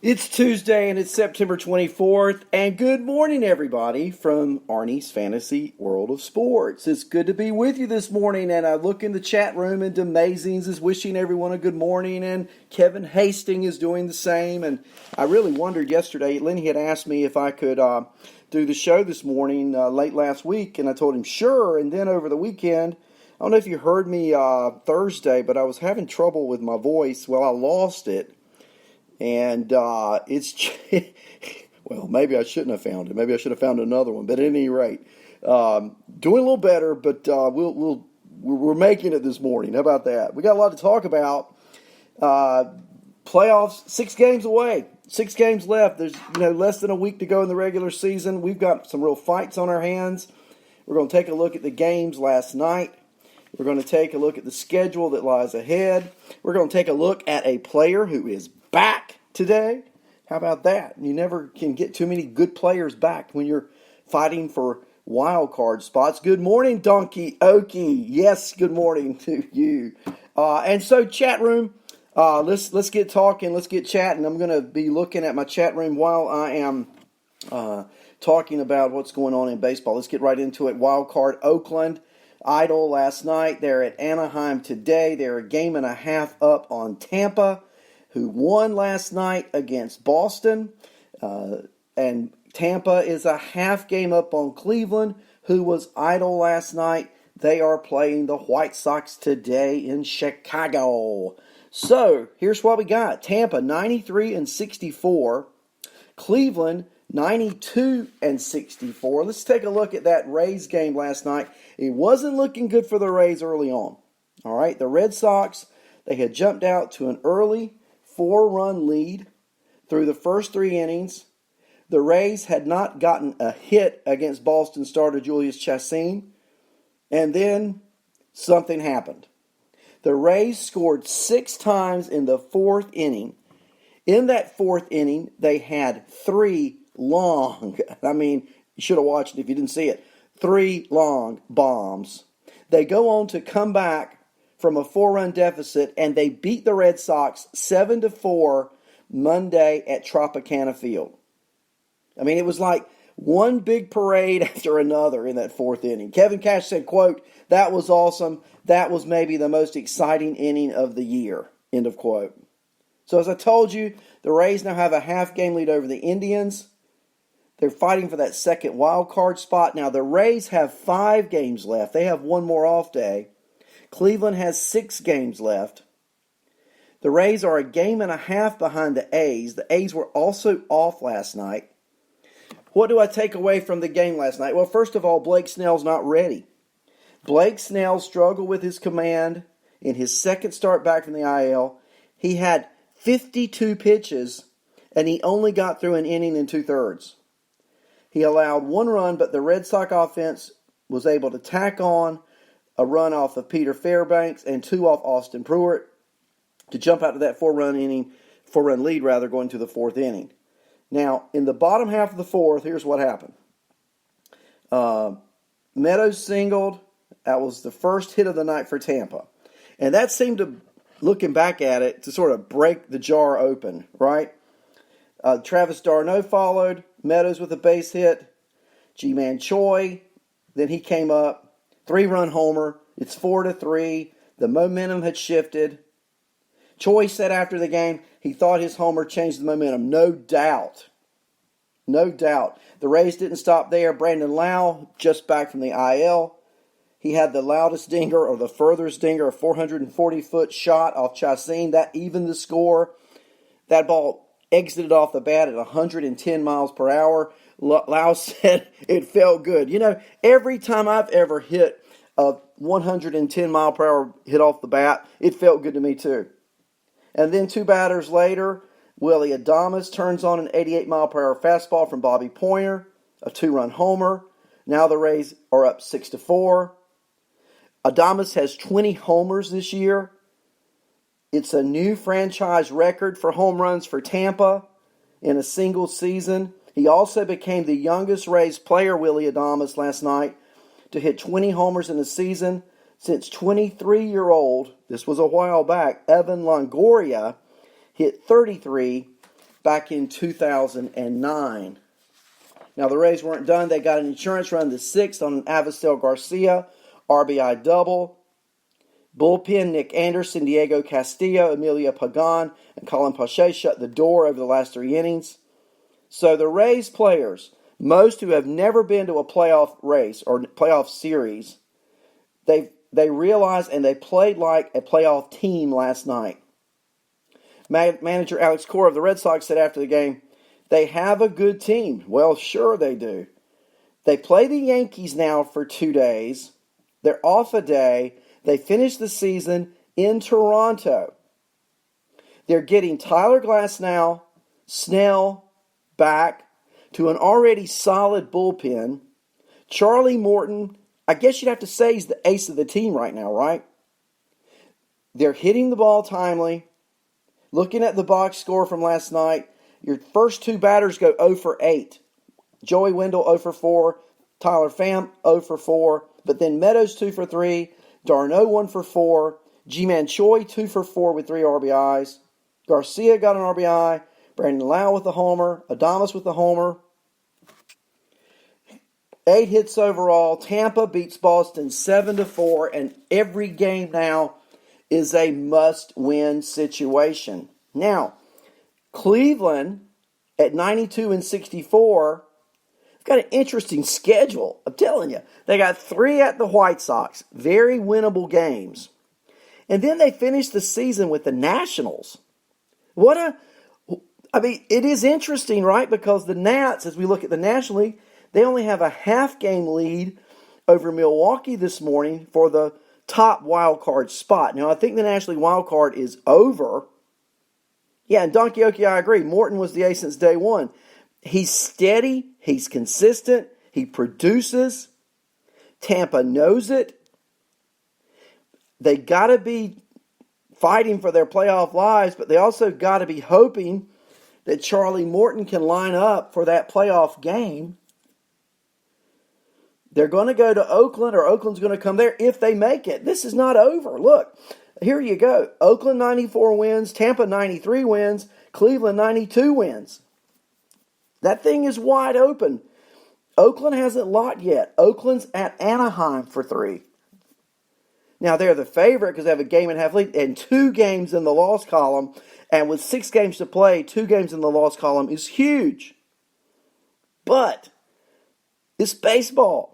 It's Tuesday and it's September 24th, and good morning, everybody, from Arnie's Fantasy World of Sports. It's good to be with you this morning, and I look in the chat room, and Demazings is wishing everyone a good morning, and Kevin Hastings is doing the same. And I really wondered yesterday, Lenny had asked me if I could do the show this morning late last week, and I told him sure, and then over the weekend, I don't know if you heard me Thursday, but I was having trouble with my voice. Well, I lost it. And it's, well, maybe I shouldn't have found it. Maybe I should have found another one. But at any rate, doing a little better, but we're making it this morning. How about that? We got a lot to talk about. Playoffs, 6 games away. 6 games left. There's less than a week to go in the regular season. We've got some real fights on our hands. We're going to take a look at the games last night. We're going to take a look at the schedule that lies ahead. We're going to take a look at a player who is back today. How about that? You never can get too many good players back when you're fighting for wild card spots. Good morning, Donkey Okie. Yes, good morning to you. And so, chat room, let's get talking. Let's get chatting. I'm going to be looking at my chat room while I am talking about what's going on in baseball. Let's get right into it. Wild card, Oakland. Idle last night. They're at Anaheim today. They're a game and a half up on Tampa, who won last night against Boston. And Tampa is a half game up on Cleveland, who was idle last night. They are playing the White Sox today in Chicago. So, here's what we got. Tampa, 93-64. Cleveland, 92-64. Let's take a look at that Rays game last night. It wasn't looking good for the Rays early on. All right, the Red Sox, they had jumped out to an early 4-run lead through the first 3 innings. The Rays had not gotten a hit against Boston starter Julius Chassin. And then something happened. The Rays scored 6 times in the 4th inning. In that 4th inning, they had 3 long, you should have watched it if you didn't see it, 3 long bombs. They go on to come back from a 4-run deficit, and they beat the Red Sox 7-4 Monday at Tropicana Field. It was like one big parade after another in that 4th inning. Kevin Cash said, quote, "That was awesome. That was maybe the most exciting inning of the year," end of quote. So as I told you, the Rays now have a half-game lead over the Indians. They're fighting for that second wild card spot. Now, the Rays have 5 games left. They have one more off day. Cleveland has 6 games left. The Rays are a game and a half behind the A's. The A's were also off last night. What do I take away from the game last night? Well, first of all, Blake Snell's not ready. Blake Snell struggled with his command in his second start back from the IL. He had 52 pitches, and he only got through an inning and 2/3. He allowed 1 run, but the Red Sox offense was able to tack on a run off of Peter Fairbanks and 2 off Austin Pruitt to jump out to that 4-run lead going to the 4th inning. Now, in the bottom half of the 4th, here's what happened. Meadows singled. That was the first hit of the night for Tampa. And that seemed to, looking back at it, to sort of break the jar open, right? Travis d'Arnaud followed. Meadows with a base hit. Ji-Man Choi. Then he came up. 3-run homer. It's 4-3. The momentum had shifted. Choi said after the game he thought his homer changed the momentum. No doubt. No doubt. The Rays didn't stop there. Brandon Lau, just back from the IL. He had the loudest dinger, or the furthest dinger, a 440-foot shot off Chassin. That evened the score. That ball exited off the bat at 110 miles per hour. Lau said it felt good. Every time I've ever hit a 110 mile per hour hit off the bat, it felt good to me too. And then 2 batters later, Willie Adames turns on an 88 mile per hour fastball from Bobby Poyer, a 2-run homer. Now the Rays are up 6-4. Adames has 20 homers this year. It's a new franchise record for home runs for Tampa in a single season. He also became the youngest Rays player, Willie Adames, last night to hit 20 homers in a season since 23-year-old, this was a while back, Evan Longoria hit 33 back in 2009. Now, the Rays weren't done. They got an insurance run to 6th on an Avistel Garcia RBI double. Bullpen, Nick Anderson, Diego Castillo, Emilio Pagan, and Colin Pache shut the door over the last 3 innings. So the Rays players, most who have never been to a playoff race or playoff series, they realized and they played like a playoff team last night. Manager Alex Cora of the Red Sox said after the game, they have a good team. Well, sure they do. They play the Yankees now for 2 days. They're off a day. They finish the season in Toronto. They're getting Tyler Glasnow, Snell back to an already solid bullpen. Charlie Morton, I guess you'd have to say he's the ace of the team right now, right? They're hitting the ball timely. Looking at the box score from last night, your first 2 batters go 0 for 8. Joey Wendell 0 for 4, Tyler Pham 0 for 4, but then Meadows 2 for 3, Darno 1 for 4, G-Man Choi 2 for 4 with 3 RBIs, Garcia got an RBI, Brandon Lau with a homer, Adames with a homer. 8 hits overall. Tampa beats Boston 7-4, and every game now is a must-win situation. Now, Cleveland at 92-64 got an interesting schedule. I'm telling you. They got 3 at the White Sox. Very winnable games. And then they finished the season with the Nationals. It is interesting, right? Because the Nats, as we look at the National League, they only have a half-game lead over Milwaukee this morning for the top wild card spot. Now, I think the National League wild card is over. Yeah, and Donkey Okie, I agree. Morton was the ace since day one. He's steady. He's consistent. He produces. Tampa knows it. They got to be fighting for their playoff lives, but they also got to be hoping that Charlie Morton can line up for that playoff game. They're going to go to Oakland, or Oakland's going to come there if they make it. This is not over. Look, here you go. Oakland 94 wins, Tampa 93 wins, Cleveland 92 wins. That thing is wide open. Oakland hasn't locked yet. Oakland's at Anaheim for 3. Now, they're the favorite because they have a game and a half lead and 2 games in the loss column. And with 6 games to play, 2 games in the loss column is huge. But it's baseball.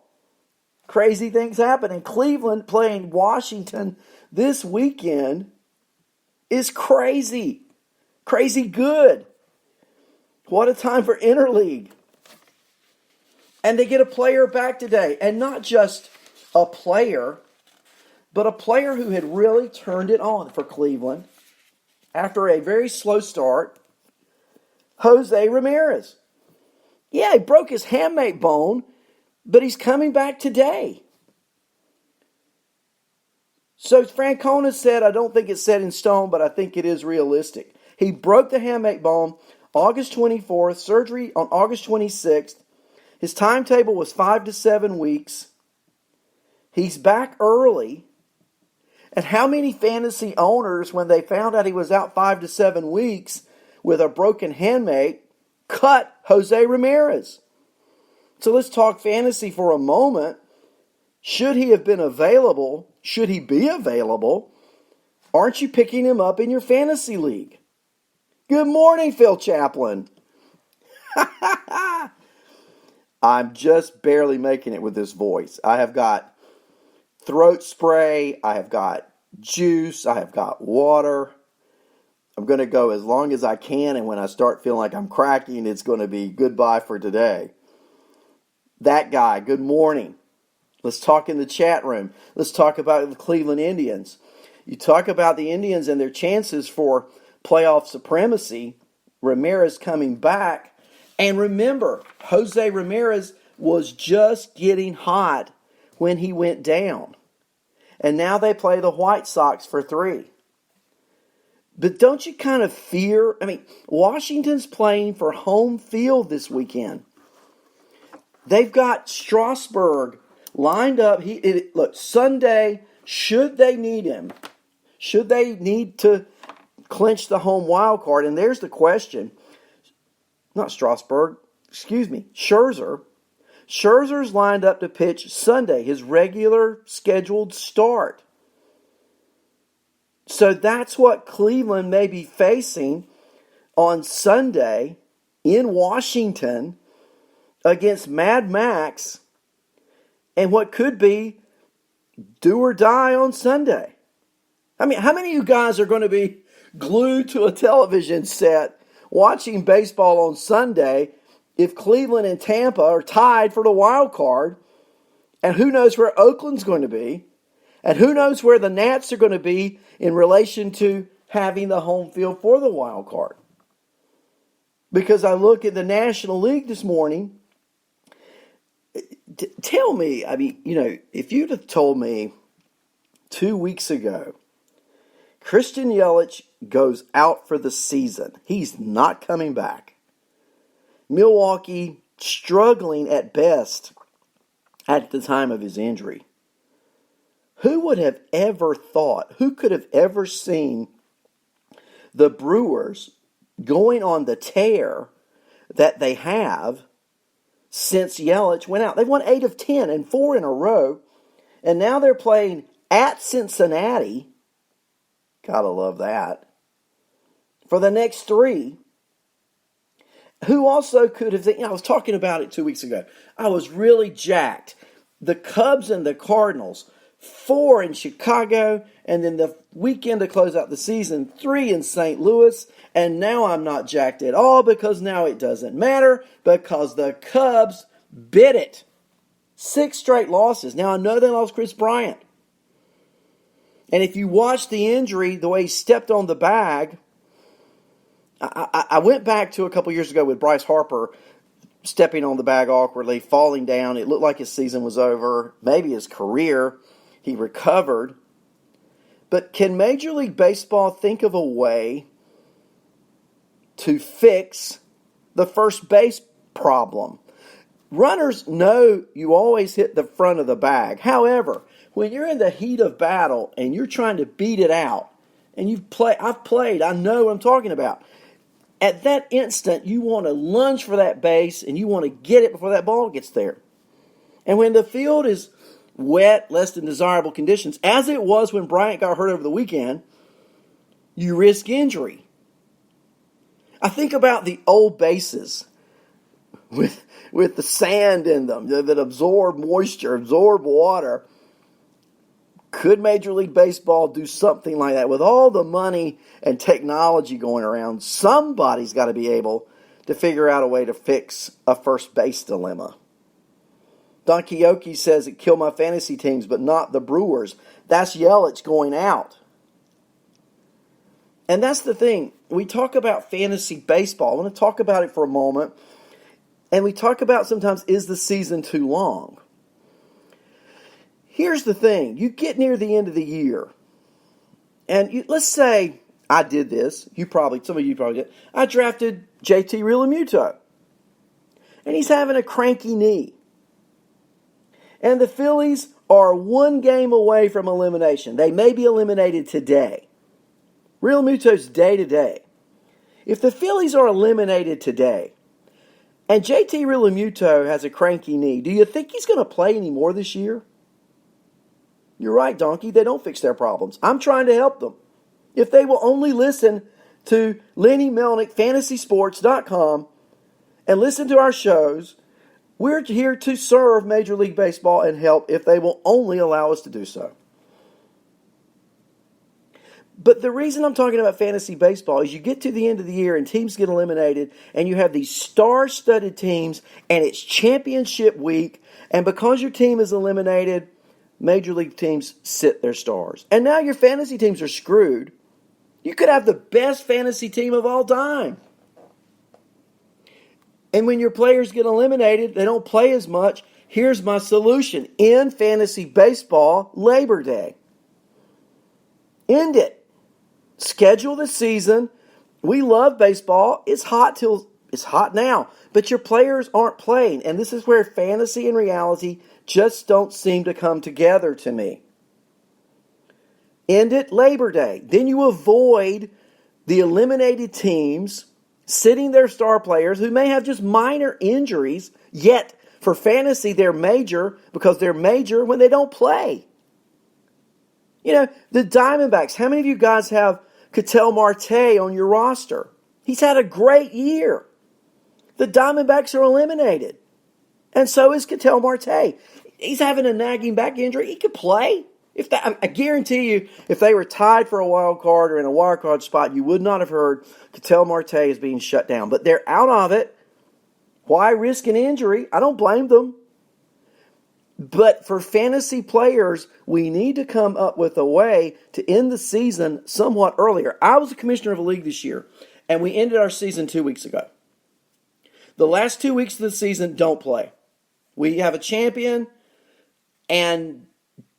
Crazy things happen. And Cleveland playing Washington this weekend is crazy. Crazy good. What a time for interleague. And they get a player back today. And not just a player, but a player who had really turned it on for Cleveland after a very slow start, Jose Ramirez. Yeah, he broke his hamate bone, but he's coming back today. So Francona said, I don't think it's set in stone, but I think it is realistic. He broke the hamate bone August 24th, surgery on August 26th. His timetable was 5 to 7 weeks. He's back early. And how many fantasy owners, when they found out he was out 5 to 7 weeks with a broken handmate, cut Jose Ramirez? So let's talk fantasy for a moment. Should he have been available? Should he be available? Aren't you picking him up in your fantasy league? Good morning, Phil Chaplin. I'm just barely making it with this voice. I have got throat spray. I have got juice. I have got water. I'm going to go as long as I can, and when I start feeling like I'm cracking, it's going to be goodbye for today. That guy, good morning. Let's talk in the chat room. Let's talk about the Cleveland Indians. You talk about the Indians and their chances for playoff supremacy. Ramirez coming back. And remember, Jose Ramirez was just getting hot when he went down. And now they play the White Sox for 3. But don't you kind of fear? Washington's playing for home field this weekend. They've got Strasburg lined up. Look, Sunday, should they need him? Should they need to clinch the home wild card? And there's the question. not Strasburg, excuse me, Scherzer. Scherzer's lined up to pitch Sunday, his regular scheduled start. So that's what Cleveland may be facing on Sunday in Washington against Mad Max, and what could be do or die on Sunday. I mean, how many of you guys are going to be glued to a television set watching baseball on Sunday if Cleveland and Tampa are tied for the wild card, and who knows where Oakland's going to be, and who knows where the Nats are going to be in relation to having the home field for the wild card? Because I look at the National League this morning. Tell me, I mean, if you'd have told me 2 weeks ago, Christian Yelich goes out for the season, he's not coming back. Milwaukee struggling at best at the time of his injury. Who would have ever thought, who could have ever seen the Brewers going on the tear that they have since Yelich went out? They've won 8 of 10 and 4 in a row, and now they're playing at Cincinnati. Gotta love that. For the next 3. Who also could have, I was talking about it 2 weeks ago. I was really jacked. The Cubs and the Cardinals, 4 in Chicago, and then the weekend to close out the season, 3 in St. Louis. And now I'm not jacked at all because now it doesn't matter because the Cubs bit it. 6 straight losses. Now I know they lost Chris Bryant. And if you watch the injury, the way he stepped on the bag, I went back to a couple years ago with Bryce Harper stepping on the bag awkwardly, falling down. It looked like his season was over, maybe his career. He recovered. But can Major League Baseball think of a way to fix the first base problem? Runners know you always hit the front of the bag. However, when you're in the heat of battle and you're trying to beat it out, and I've played, I know what I'm talking about. At that instant, you want to lunge for that base and you want to get it before that ball gets there. And when the field is wet, less than desirable conditions, as it was when Bryant got hurt over the weekend, you risk injury. I think about the old bases with the sand in them that absorb moisture, absorb water. Could Major League Baseball do something like that? With all the money and technology going around, somebody's got to be able to figure out a way to fix a first base dilemma. Don Quixote says it killed my fantasy teams, but not the Brewers. That's Yelich going out. And that's the thing. We talk about fantasy baseball. I want to talk about it for a moment. And we talk about sometimes, is the season too long? Here's the thing. You get near the end of the year, and let's say I did this. Some of you probably did. I drafted JT Realmuto, and he's having a cranky knee. And the Phillies are 1 game away from elimination. They may be eliminated today. Realmuto's day to day. If the Phillies are eliminated today, and JT Realmuto has a cranky knee, do you think he's going to play any more this year? You're right, Donkey. They don't fix their problems. I'm trying to help them. If they will only listen to Lenny Melnick, FantasySports.com, and listen to our shows, we're here to serve Major League Baseball and help if they will only allow us to do so. But the reason I'm talking about fantasy baseball is you get to the end of the year and teams get eliminated and you have these star-studded teams and it's championship week, and because your team is eliminated, Major League teams sit their stars. And now your fantasy teams are screwed. You could have the best fantasy team of all time. And when your players get eliminated, they don't play as much. Here's my solution. End fantasy baseball Labor Day. End it. Schedule the season. We love baseball. It's hot now. But your players aren't playing. And this is where fantasy and reality just don't seem to come together to me. End it Labor Day. Then you avoid the eliminated teams sitting their star players who may have just minor injuries, yet for fantasy they're major because they're major when they don't play. The Diamondbacks, how many of you guys have Ketel Marte on your roster? He's had a great year. The Diamondbacks are eliminated. And so is Ketel Marte. He's having a nagging back injury. He could play. I guarantee you, if they were tied for a wild card or in a wild card spot, you would not have heard Ketel Marte is being shut down. But they're out of it. Why risk an injury? I don't blame them. But for fantasy players, we need to come up with a way to end the season somewhat earlier. I was a commissioner of a league this year, and we ended our season 2 weeks ago. The last 2 weeks of the season, don't play. We have a champion, and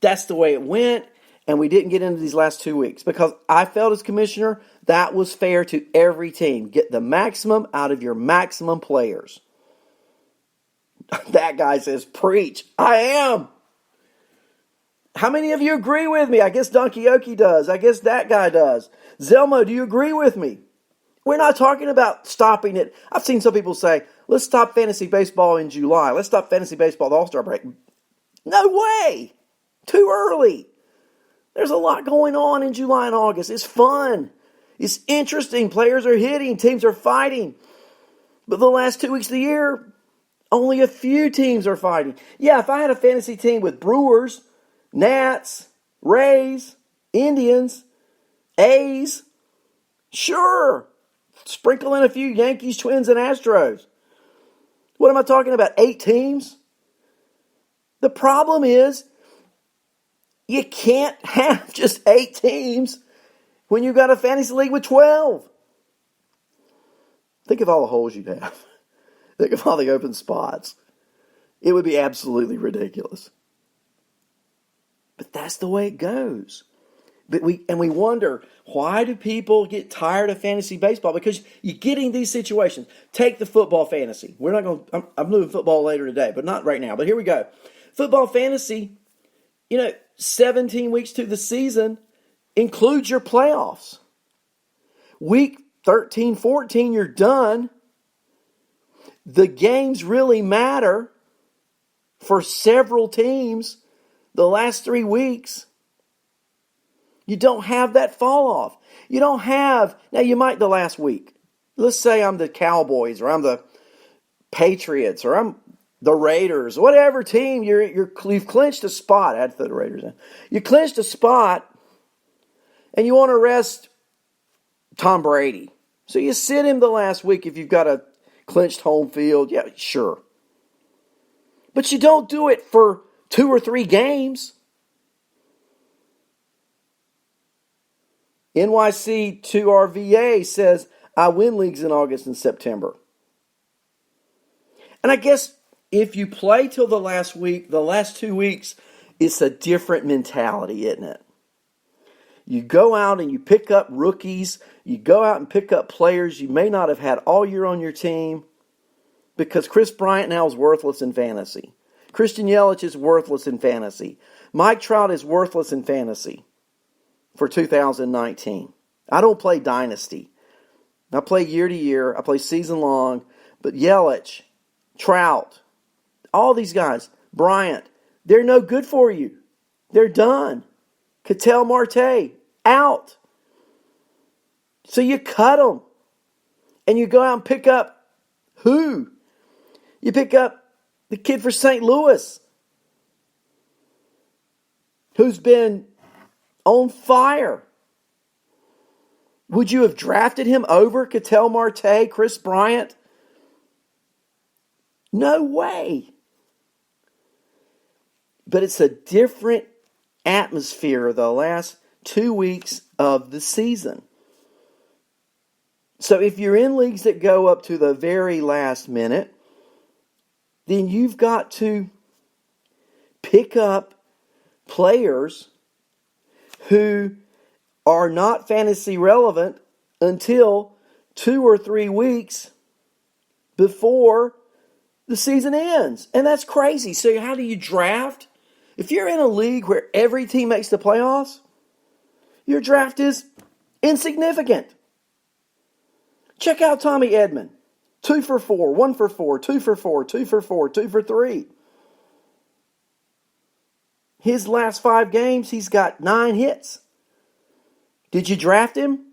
that's the way it went, and we didn't get into these last 2 weeks because I felt as commissioner that was fair to every team. Get the maximum out of your maximum players. That guy says, preach. I am. How many of you agree with me? I guess Donkey Okie does. I guess that guy does. Zelmo, do you agree with me? We're not talking about stopping it. I've seen some people say, let's stop fantasy baseball in July. Let's stop fantasy baseball, the All-Star break. No way. Too early. There's a lot going on in July and August. It's fun. It's interesting. Players are hitting. Teams are fighting. But the last 2 weeks of the year, only a few teams are fighting. Yeah, if I had a fantasy team with Brewers, Nats, Rays, Indians, A's, sure. Sprinkle in a few Yankees, Twins, and Astros. What am I talking about? 8 teams? The problem is you can't have just 8 teams when you've got a fantasy league with 12. Think of all the holes you'd have. Think of all the open spots. It would be absolutely ridiculous. But that's the way it goes. But we wonder, why do people get tired of fantasy baseball? Because you're getting these situations. Take the football fantasy. I'm moving football later today, but not right now. But here we go. Football fantasy, 17 weeks to the season includes your playoffs. Week 13, 14, you're done. The games really matter for several teams the last 3 weeks. You don't have that fall off. You don't have, now you might the last week. Let's say I'm the Cowboys or I'm the Patriots or I'm the Raiders, whatever team you've clinched a spot. I had to throw the Raiders in. You clinched a spot and you want to rest Tom Brady. So you sit him the last week if you've got a clinched home field. Yeah, sure. But you don't do it for 2 or 3 games. NYC2RVA says, I win leagues in August and September. And I guess if you play till the last week, the last 2 weeks, it's a different mentality, isn't it? You go out and you pick up rookies. You go out and pick up players you may not have had all year on your team because Chris Bryant now is worthless in fantasy. Christian Yelich is worthless in fantasy. Mike Trout is worthless in fantasy for 2019. I don't play Dynasty. I play year to year. I play season long. But Yelich, Trout, all these guys, Bryant, they're no good for you. They're done. Ketel Marte, out. So you cut them. And you go out and pick up who? You pick up the kid for St. Louis who's been on fire. Would you have drafted him over Ketel Marte, Chris Bryant? No way. But it's a different atmosphere the last 2 weeks of the season. So if you're in leagues that go up to the very last minute, then you've got to pick up players who are not fantasy relevant until 2 or 3 weeks before the season ends. And that's crazy. So how do you draft? If you're in a league where every team makes the playoffs, your draft is insignificant. Check out Tommy Edman. 2 for 4, 1 for 4, 2 for 4, 2 for 4, 2 for 3. His last 5 games, he's got 9 hits. Did you draft him?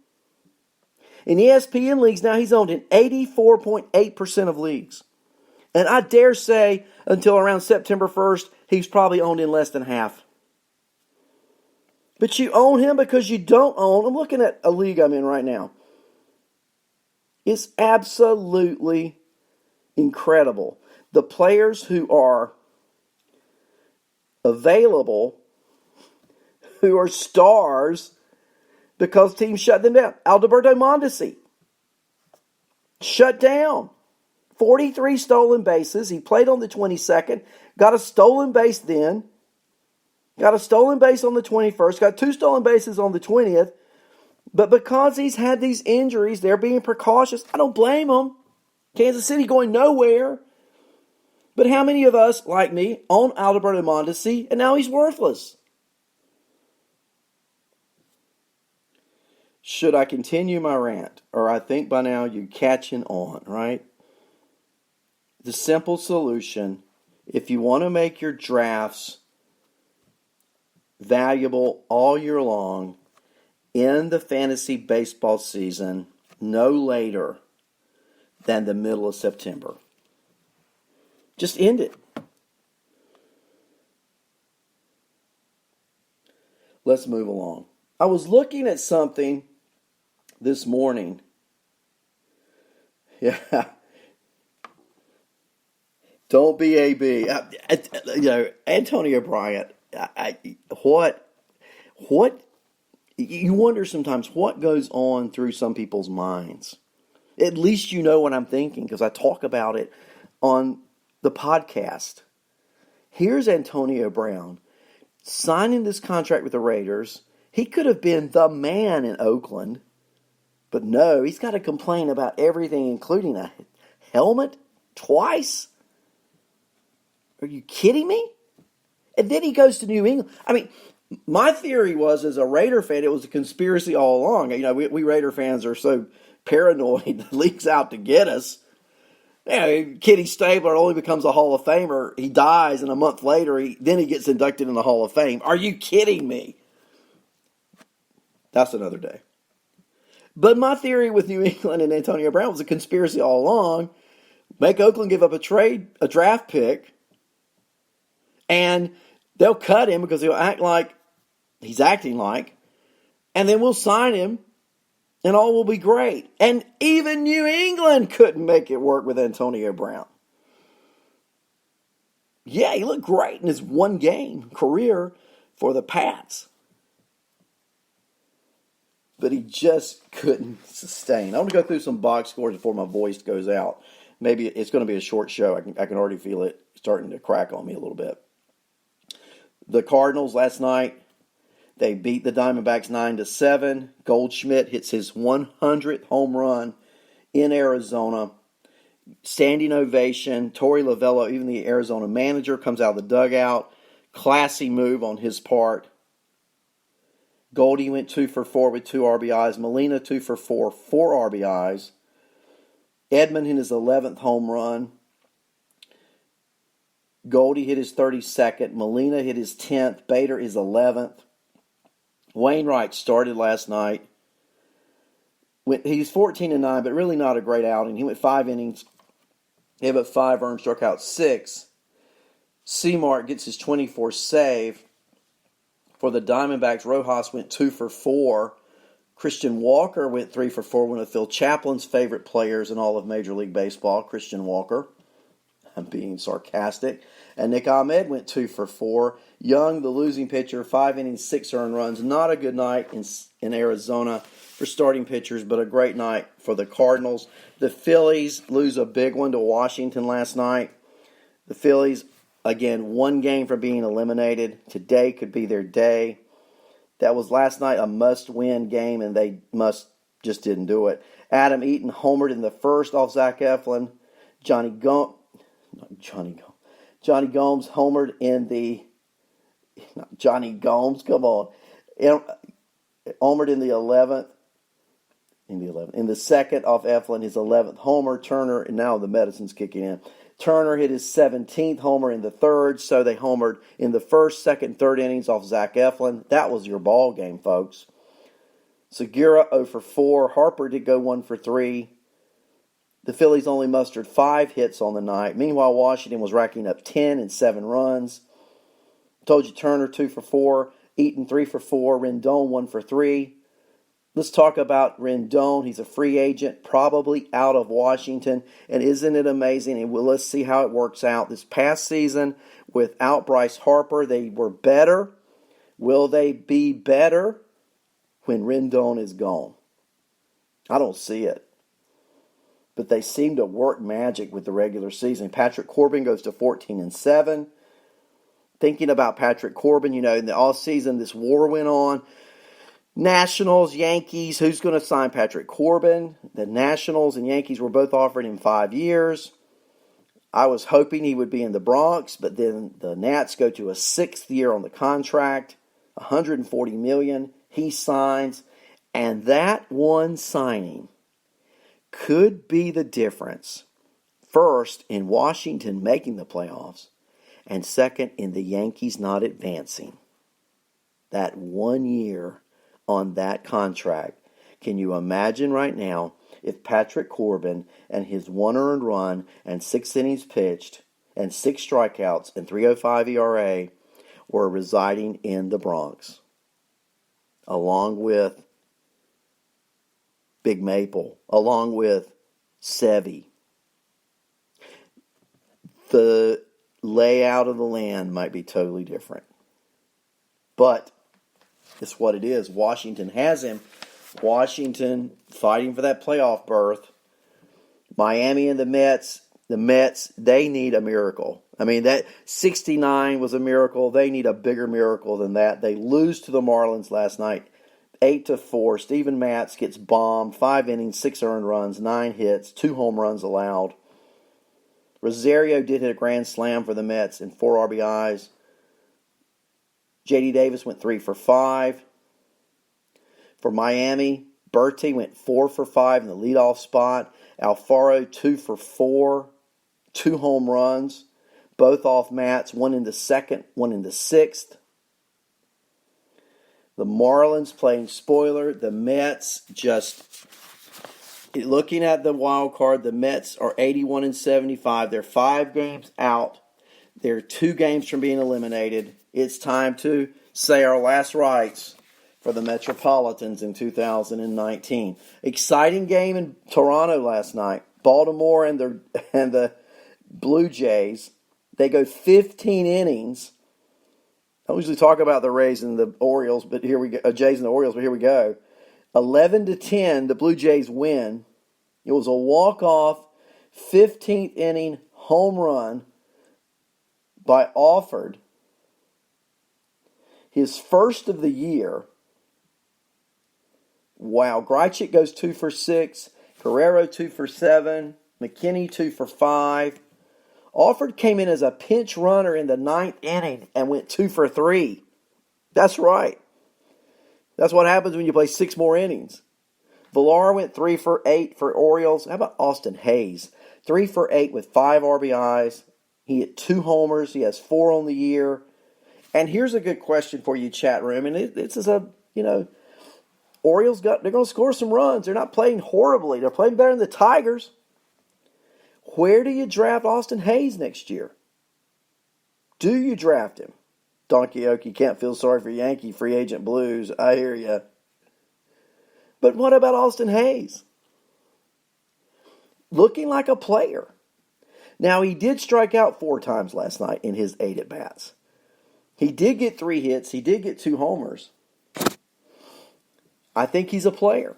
In ESPN leagues now, he's owned in 84.8% of leagues. And I dare say, until around September 1st, he's probably owned in less than half. But you own him because you don't own. I'm looking at a league I'm in right now. It's absolutely incredible. The players who are available, who are stars, because teams shut them down. Alberto Mondesi shut down. 43 stolen bases. He played on the 22nd. Got a stolen base then. Got a stolen base on the 21st. Got 2 stolen bases on the 20th. But because he's had these injuries, they're being precautious. I don't blame them. Kansas City going nowhere. But how many of us, like me, own Alberto Mondesi, and now he's worthless? Should I continue my rant? Or I think by now you're catching on, right? The simple solution, if you want to make your drafts valuable all year long, in the fantasy baseball season, no later than the middle of September. Just end it. Let's move along. I was looking at something this morning. Yeah. Don't be AB. Antonio Bryant. What? You wonder sometimes what goes on through some people's minds. At least you know what I'm thinking because I talk about it on the podcast. Here's Antonio Brown signing this contract with the Raiders. He could have been the man in Oakland, but no, he's got to complain about everything, including a helmet twice. Are you kidding me? And then he goes to New England. I mean, my theory was, as a Raider fan, it was a conspiracy all along. You know, we Raider fans are so paranoid, the league's out to get us. Kenny Stabler only becomes a Hall of Famer. He dies, and a month later, then he gets inducted in the Hall of Fame. Are you kidding me? That's another day. But my theory with New England and Antonio Brown was a conspiracy all along. Make Oakland give up a draft pick, and they'll cut him because he'll act like he's acting like, and then we'll sign him, and all will be great. And even New England couldn't make it work with Antonio Brown. Yeah, he looked great in his one game career for the Pats. But he just couldn't sustain. I want to go through some box scores before my voice goes out. Maybe it's going to be a short show. I can already feel it starting to crack on me a little bit. The Cardinals last night, they beat the Diamondbacks 9-7. Goldschmidt hits his 100th home run in Arizona. Standing ovation. Torey Lovello, even the Arizona manager, comes out of the dugout. Classy move on his part. Goldie went 2 for 4 with 2 RBIs. Molina 2 for 4, 4 RBIs. Edman hit his 11th home run. Goldie hit his 32nd. Molina hit his 10th. Bader his 11th. Wainwright started last night. He's 14-9, but really not a great outing. He went 5 innings. He had 5 earned, struck out 6. Seamark gets his 24th save. For the Diamondbacks, Rojas went 2 for 4. Christian Walker went 3 for 4, one of Phil Chaplin's favorite players in all of Major League Baseball, Christian Walker. I'm being sarcastic. And Nick Ahmed went 2 for 4. Young, the losing pitcher, 5 innings, 6 earned runs. Not a good night in Arizona for starting pitchers, but a great night for the Cardinals. The Phillies lose a big one to Washington last night. The Phillies, again, one game from being eliminated. Today could be their day. That was last night a must-win game, and they just didn't do it. Adam Eaton homered in the first off Zach Eflin. Johnny Gomes homered in the... Not Johnny Gomes, come on. Homered in the 11th. In the 11th. In the second off Eflin, his 11th homer. Turner, and now the medicine's kicking in. Turner hit his 17th homer in the third, so they homered in the first, second, third innings off Zach Eflin. That was your ball game, folks. Segura 0 for 4. Harper did go 1 for 3. The Phillies only mustered 5 hits on the night. Meanwhile, Washington was racking up 10 and 7 runs. Told you Turner 2 for 4. Eaton 3 for 4. Rendon 1 for 3. Let's talk about Rendon. He's a free agent, probably out of Washington. And isn't it amazing? And let's see how it works out. This past season, without Bryce Harper, they were better. Will they be better when Rendon is gone? I don't see it. But they seem to work magic with the regular season. Patrick Corbin goes to 14-7. Thinking about Patrick Corbin, in the offseason, this war went on. Nationals, Yankees, who's going to sign Patrick Corbin? The Nationals and Yankees were both offering him 5 years. I was hoping he would be in the Bronx, but then the Nats go to a 6th year on the contract, $140 million. He signs, and that one signing could be the difference. First, in Washington making the playoffs, and second, in the Yankees not advancing. That 1 year on that contract. Can you imagine right now if Patrick Corbin and his 1 earned run and 6 innings pitched and 6 strikeouts and 3.05 ERA were residing in the Bronx, along with Big Maple, along with Sevy? The layout of the land might be totally different. But it's what it is. Washington has him. Washington fighting for that playoff berth. Miami and the Mets, they need a miracle. I mean, that 69 was a miracle. They need a bigger miracle than that. They lose to the Marlins last night, 8-4. Steven Matz gets bombed, 5 innings, 6 earned runs, 9 hits, 2 home runs allowed. Rosario did hit a grand slam for the Mets and 4 RBIs. J.D. Davis went 3 for 5. For Miami, Berti went 4 for 5 in the leadoff spot. Alfaro 2 for 4. 2 home runs, both off Matz, 1 in the second, 1 in the sixth. The Marlins playing spoiler. The Mets just, looking at the wild card, the Mets are 81-75. They're 5 games out. They're 2 games from being eliminated. It's time to say our last rites for the Metropolitans in 2019. Exciting game in Toronto last night. Baltimore and the Blue Jays. They go 15 innings. I don't usually talk about the Rays and the Orioles, but here we go. Jays and the Orioles, but here we go. 11-10, the Blue Jays win. It was a walk-off 15th inning home run by Alford. His first of the year. Wow. Grichuk goes 2 for 6. Guerrero 2 for 7. McKinney 2 for 5. Alford came in as a pinch runner in the 9th inning and went 2 for 3. That's right. That's what happens when you play 6 more innings. Villar went 3 for 8 for Orioles. How about Austin Hayes? 3 for 8 with 5 RBIs. He hit 2 homers. He has 4 on the year. And here's a good question for you, chat room. And this is Orioles they're going to score some runs. They're not playing horribly. They're playing better than the Tigers. Where do you draft Austin Hayes next year? Do you draft him? Donkey Okie can't feel sorry for Yankee free agent blues. I hear you. But what about Austin Hayes? Looking like a player. Now, he did strike out 4 times last night in his 8 at-bats. He did get 3 hits. He did get 2 homers. I think he's a player.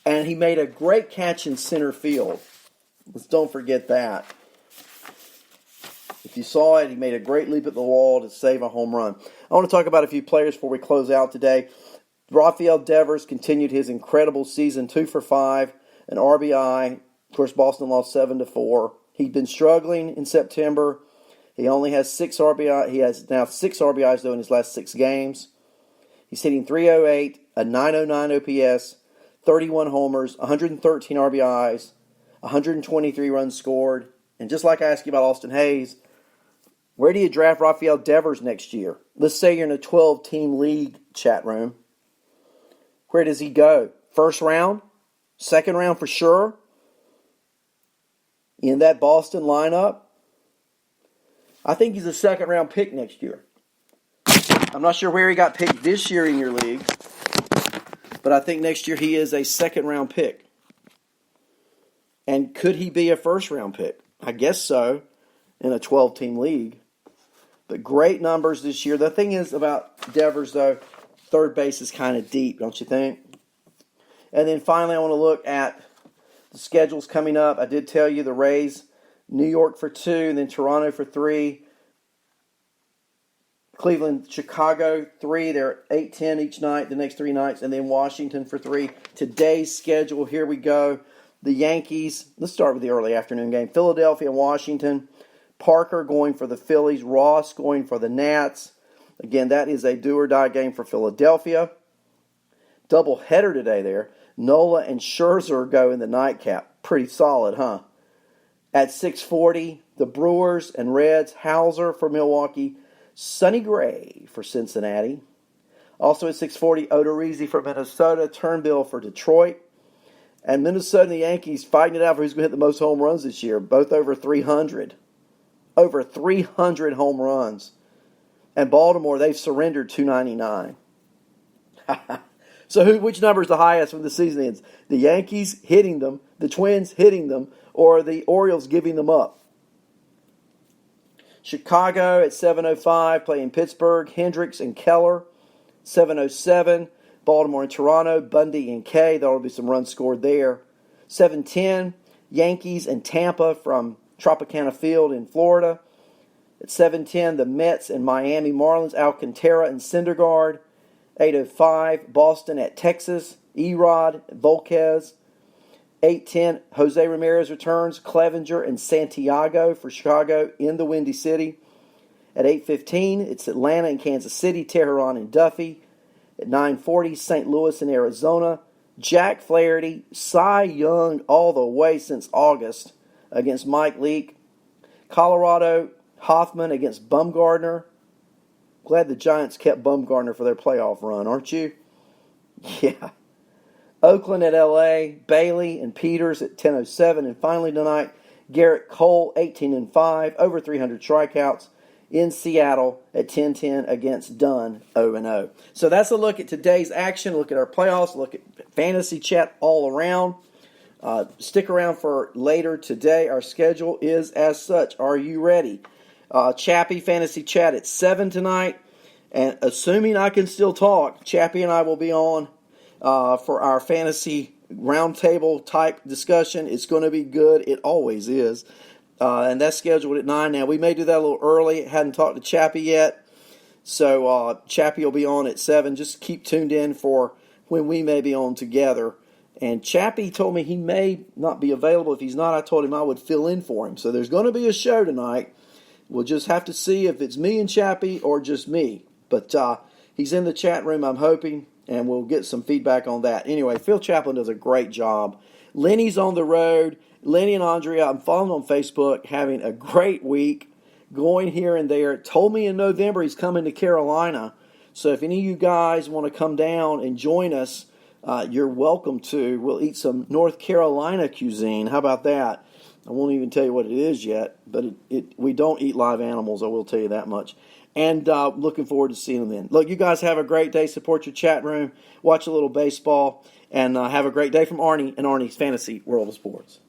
And he made a great catch in center field. Let's don't forget that. If you saw it, he made a great leap at the wall to save a home run. I want to talk about a few players before we close out today. Rafael Devers continued his incredible season, 2 for 5, an RBI. Of course, Boston lost 7-4. He'd been struggling in September. He only has 6 RBI. He has now 6 RBIs, though, in his last 6 games. He's hitting .308, a .909 OPS, 31 homers, 113 RBIs, 123 runs scored. And just like I asked you about Austin Hayes, where do you draft Rafael Devers next year? Let's say you're in a 12-team league, chat room. Where does he go? First round? Second round for sure? In that Boston lineup? I think he's a second-round pick next year. I'm not sure where he got picked this year in your leagues, but I think next year he is a second-round pick. And could he be a first-round pick? I guess so, in a 12-team league. But great numbers this year. The thing is about Devers, though, third base is kind of deep, don't you think? And then finally, I want to look at the schedules coming up. I did tell you the Rays, New York for 2, and then Toronto for 3. Cleveland, Chicago, 3. They're 8-10 each night, the next 3 nights. And then Washington for 3. Today's schedule, here we go. The Yankees, let's start with the early afternoon game. Philadelphia, Washington. Parker going for the Phillies. Ross going for the Nats. Again, that is a do-or-die game for Philadelphia. Double header today there. Nola and Scherzer go in the nightcap. Pretty solid, huh? At 6:40, the Brewers and Reds. Hauser for Milwaukee. Sonny Gray for Cincinnati. Also at 6:40, Odorizzi for Minnesota. Turnbull for Detroit. And Minnesota and the Yankees fighting it out for who's going to hit the most home runs this year. Both over 300. Over 300 home runs. And Baltimore, they've surrendered 299. So which number is the highest when the season ends? The Yankees hitting them, the Twins hitting them, or the Orioles giving them up? Chicago at 7:05 playing Pittsburgh. Hendricks and Keller. 7:07. Baltimore and Toronto. Bundy and Kay. There will be some runs scored there. 7:10. Yankees and Tampa from Tropicana Field in Florida. At 7:10, the Mets and Miami Marlins, Alcantara and Syndergaard. 8:05, Boston at Texas, Erod, Volquez. 8:10, Jose Ramirez returns, Clevenger and Santiago for Chicago in the Windy City. At 8:15, it's Atlanta and Kansas City, Teheran and Duffy. At 9:40, St. Louis and Arizona. Jack Flaherty, Cy Young all the way since August against Mike Leake. Colorado, Hoffman against Bumgarner. Glad the Giants kept Bumgarner for their playoff run, aren't you? Yeah. Oakland at L.A., Bailey and Peters at 10:07. And finally tonight, Garrett Cole, 18-5, over 300 strikeouts in Seattle at 10:10 against Dunn, 0-0. So that's a look at today's action, look at our playoffs, look at fantasy chat all around. Stick around for later today. Our schedule is as such. Are you ready? Chappie Fantasy Chat at 7 tonight. And assuming I can still talk, Chappie and I will be on for our fantasy roundtable type discussion. It's going to be good. It always is. And that's scheduled at 9. Now, we may do that a little early. Hadn't talked to Chappie yet. So Chappie will be on at 7. Just keep tuned in for when we may be on together. And Chappie told me he may not be available. If he's not, I told him I would fill in for him. So there's going to be a show tonight. We'll just have to see if it's me and Chappie or just me. But he's in the chat room, I'm hoping, and we'll get some feedback on that. Anyway, Phil Chaplin does a great job. Lenny's on the road. Lenny and Andrea, I'm following on Facebook, having a great week, going here and there. Told me in November he's coming to Carolina. So if any of you guys want to come down and join us, you're welcome to. We'll eat some North Carolina cuisine. How about that? I won't even tell you what it is yet, but we don't eat live animals, I will tell you that much. And looking forward to seeing them then. Look, you guys have a great day. Support your chat room. Watch a little baseball. And have a great day from Arnie and Arnie's Fantasy World of Sports.